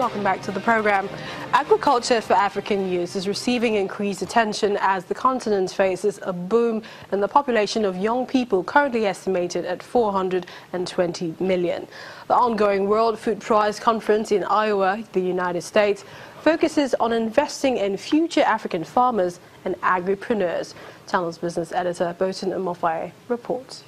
Welcome back to the program. Agriculture for African youth is receiving increased attention as the continent faces a boom in the population of young people, currently estimated at 420 million. The ongoing World Food Prize Conference in Iowa, the United States, focuses on investing in future African farmers and agripreneurs. Channel's business editor Botan Amofaye reports.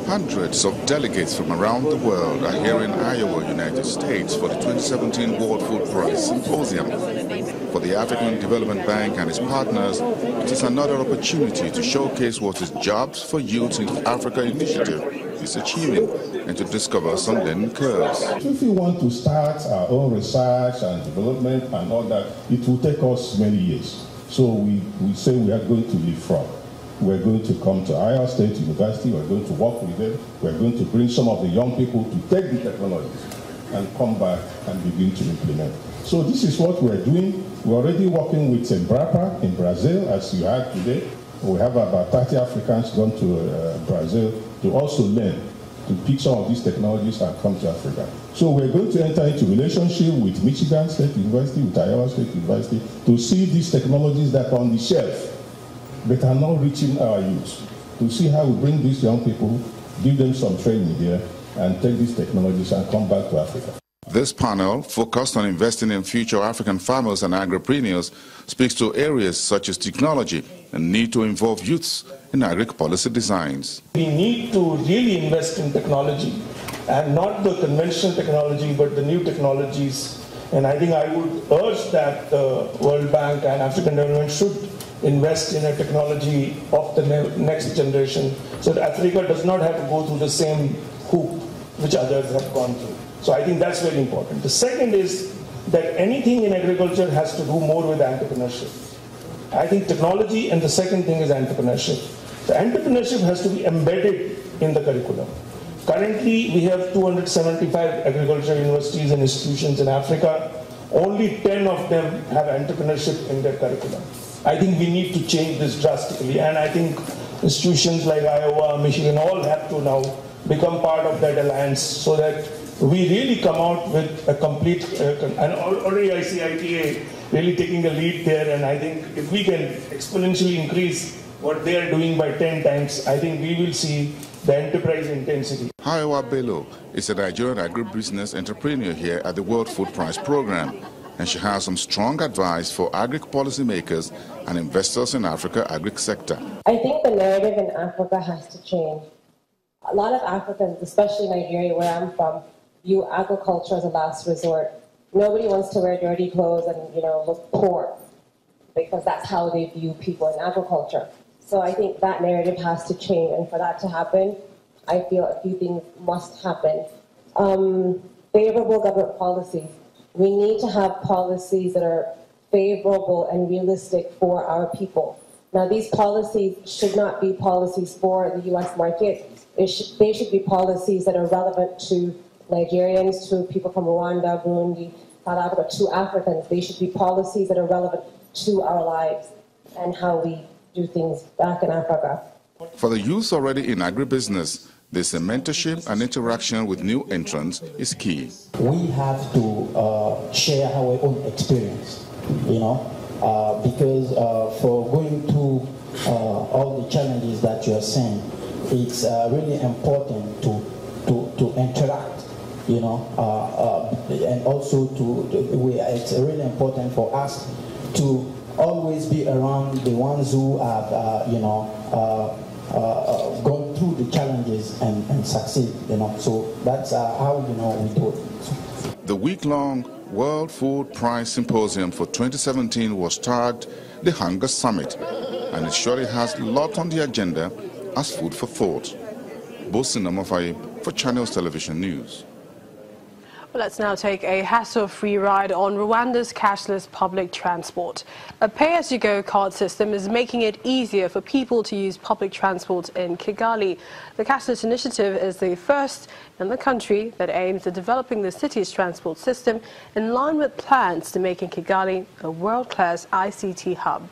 Hundreds of delegates from around the world are here in Iowa, United States for the 2017 World Food Prize Symposium. For the African Development Bank and its partners, it is another opportunity to showcase what its Jobs for Youth in Africa initiative is achieving and to discover some learning curves. If we want to start our own research and development and all that, it will take us many years. So we say we are going to leapfrog. We're going to come to Iowa State University, we're going to work with them, we're going to bring some of the young people to take the technologies and come back and begin to implement. So this is what we're doing. We're already working with Embrapa in Brazil, as you heard today. We have about 30 Africans gone to Brazil to also learn, to pick some of these technologies and come to Africa. So we're going to enter into relationship with Michigan State University, with Iowa State University, to see these technologies that are on the shelf but are not reaching our youth, to see how we bring these young people, give them some training here, and take these technologies and come back to Africa. This panel, focused on investing in future African farmers and agripreneurs, speaks to areas such as technology and need to involve youths in agri-policy designs. We need to really invest in technology, and not the conventional technology, but the new technologies. And I think I would urge that the World Bank and African Development should invest in a technology of the next generation so that Africa does not have to go through the same hoop which others have gone through. So I think that's very important. The second is that anything in agriculture has to do more with entrepreneurship. I think technology, and the second thing is entrepreneurship. The entrepreneurship has to be embedded in the curriculum. Currently, we have 275 agricultural universities and institutions in Africa. Only 10 of them have entrepreneurship in their curriculum. I think we need to change this drastically, and I think institutions like Iowa, Michigan, all have to now become part of that alliance so that we really come out with a complete, and already I see ITA really taking a lead there, and I think if we can exponentially increase what they are doing by 10 times, I think we will see the enterprise intensity. Iowa Bello is a Nigerian agribusiness entrepreneur here at the World Food Prize Program, and she has some strong advice for agri-policy makers and investors in Africa agri-sector. I think the narrative in Africa has to change. A lot of Africans, especially Nigeria, where I'm from, view agriculture as a last resort. Nobody wants to wear dirty clothes and, look poor, because that's how they view people in agriculture. So I think that narrative has to change, and for that to happen, I feel a few things must happen. Favorable government policies. We need to have policies that are favorable and realistic for our people. Now, these policies should not be policies for the U.S. market. They should be policies that are relevant to Nigerians, to people from Rwanda, Burundi, South Africa, to Africans. They should be policies that are relevant to our lives and how we do things back in Africa. For the youth already in agribusiness, this mentorship and interaction with new entrants is key. We have to share our own experience, because for going through all the challenges that you are seeing, it's really important to interact, and also it's really important for us to always be around the ones who have, gone through the challenges and succeed, So that's how, we do it. The week-long World Food Prize Symposium for 2017 was tagged the Hunger Summit, and it surely has a lot on the agenda as food for thought. Bosin Amofaye for Channels Television News. Well, let's now take a hassle-free ride on Rwanda's cashless public transport. A pay-as-you-go card system is making it easier for people to use public transport in Kigali. The cashless initiative is the first in the country that aims at developing the city's transport system in line with plans to making Kigali a world-class ICT hub.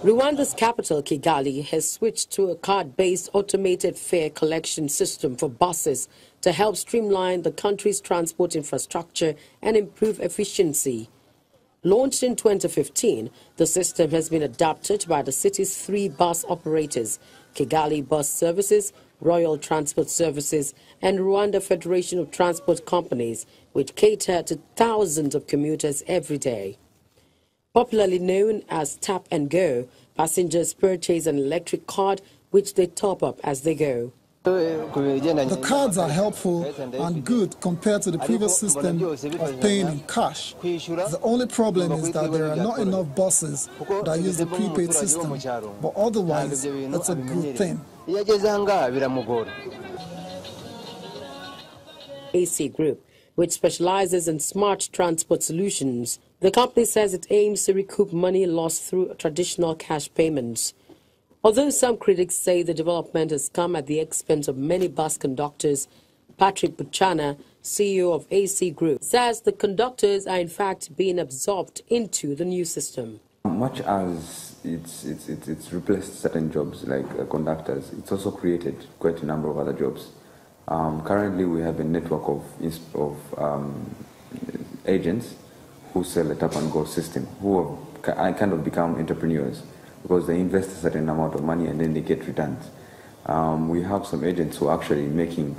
Rwanda's capital, Kigali, has switched to a card-based automated fare collection system for buses to help streamline the country's transport infrastructure and improve efficiency. Launched in 2015, the system has been adopted by the city's 3 bus operators, Kigali Bus Services, Royal Transport Services, and Rwanda Federation of Transport Companies, which cater to thousands of commuters every day. Popularly known as Tap and Go, passengers purchase an electric card which they top up as they go. The cards are helpful and good compared to the previous system of paying in cash. The only problem is that there are not enough buses that use the prepaid system, but otherwise it's a good thing. AC Group, which specializes in smart transport solutions. The company says it aims to recoup money lost through traditional cash payments. Although some critics say the development has come at the expense of many bus conductors, Patrick Buchana, CEO of AC Group, says the conductors are in fact being absorbed into the new system. Much as it's replaced certain jobs like conductors, it's also created quite a number of other jobs. Currently, we have a network of agents who sell a tap-and-go system, who have kind of become entrepreneurs because they invest a certain amount of money and then they get returns. We have some agents who are actually making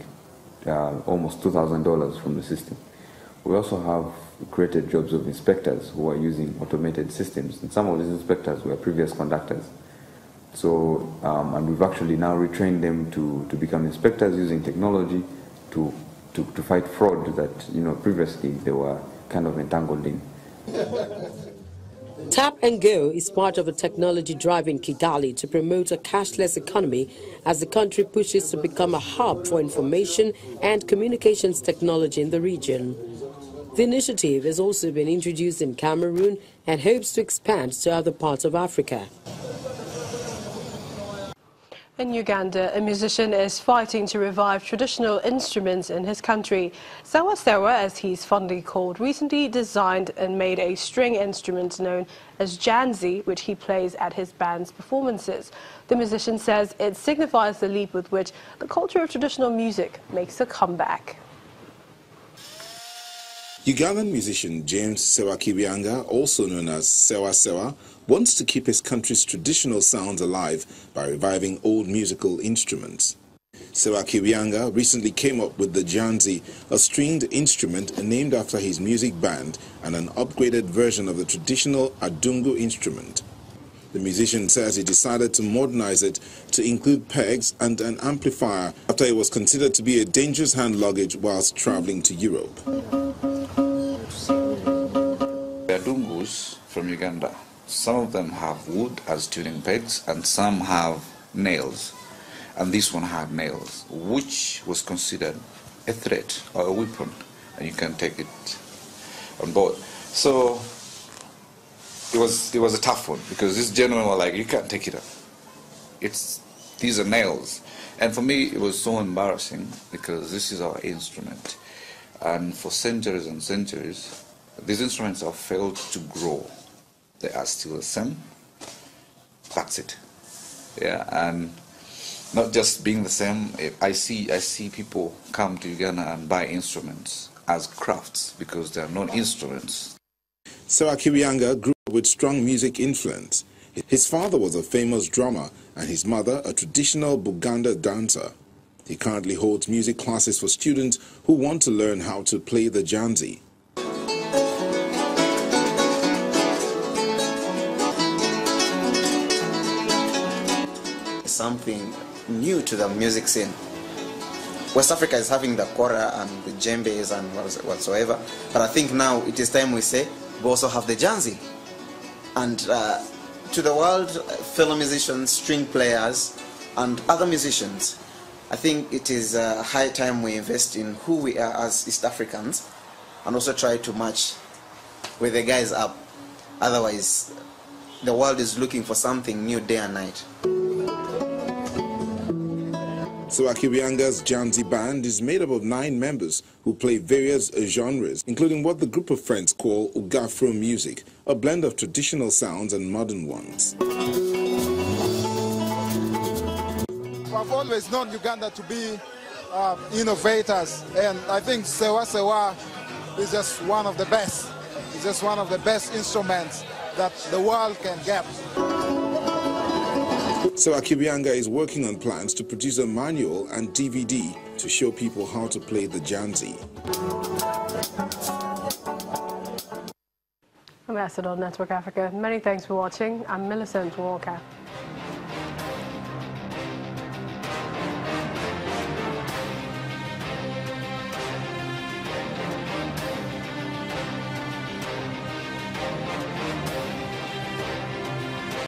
almost $2,000 from the system. We also have created jobs of inspectors who are using automated systems, and some of these inspectors were previous conductors. So, and we've actually now retrained them to become inspectors using technology to fight fraud that previously they were kind of entangled in. Tap and Go is part of a technology drive in Kigali to promote a cashless economy as the country pushes to become a hub for information and communications technology in the region. The initiative has also been introduced in Cameroon and hopes to expand to other parts of Africa. In Uganda, a musician is fighting to revive traditional instruments in his country. Sewa Sewa, as he's fondly called, recently designed and made a string instrument known as janzi, which he plays at his band's performances. The musician says it signifies the leap with which the culture of traditional music makes a comeback. Ugandan musician James Sewa Kibianga, also known as Sewa Sewa, wants to keep his country's traditional sounds alive by reviving old musical instruments. Sewa Kibianga recently came up with the janzi, a stringed instrument named after his music band and an upgraded version of the traditional adungu instrument. The musician says he decided to modernize it to include pegs and an amplifier after it was considered to be a dangerous hand luggage whilst traveling to Europe. The adungus from Uganda, some of them have wood as tuning pegs and some have nails. And this one had nails, which was considered a threat or a weapon, and you can take it on board. So it was a tough one because this gentleman was like, you can't take it up. These are nails. And for me, it was so embarrassing because this is our instrument. And for centuries and centuries, these instruments have failed to grow. They are still the same. That's it. Yeah, and not just being the same. I see people come to Uganda and buy instruments as crafts because they are not instruments. Sewa Kibianga grew up with strong music influence. His father was a famous drummer and his mother a traditional Buganda dancer. He currently holds music classes for students who want to learn how to play the janzi. Something new to the music scene. West Africa is having the kora and the djembes and whatsoever, but I think now it is time we say we also have the janzi. And to the world, fellow musicians, string players, and other musicians, I think it is high time we invest in who we are as East Africans and also try to match with the guys up. Otherwise, the world is looking for something new day and night. Sewa Kibianga's janzi band is made up of 9 members who play various genres, including what the group of friends call Ugafro music, a blend of traditional sounds and modern ones. I've always known Uganda to be innovators, and I think Sewa Sewa is just one of the best. It's just one of the best instruments that the world can get. Sewa Kibianga is working on plans to produce a manual and DVD to show people how to play the Janzi. Ambassador Network Africa, many thanks for watching. I'm Millicent Walker.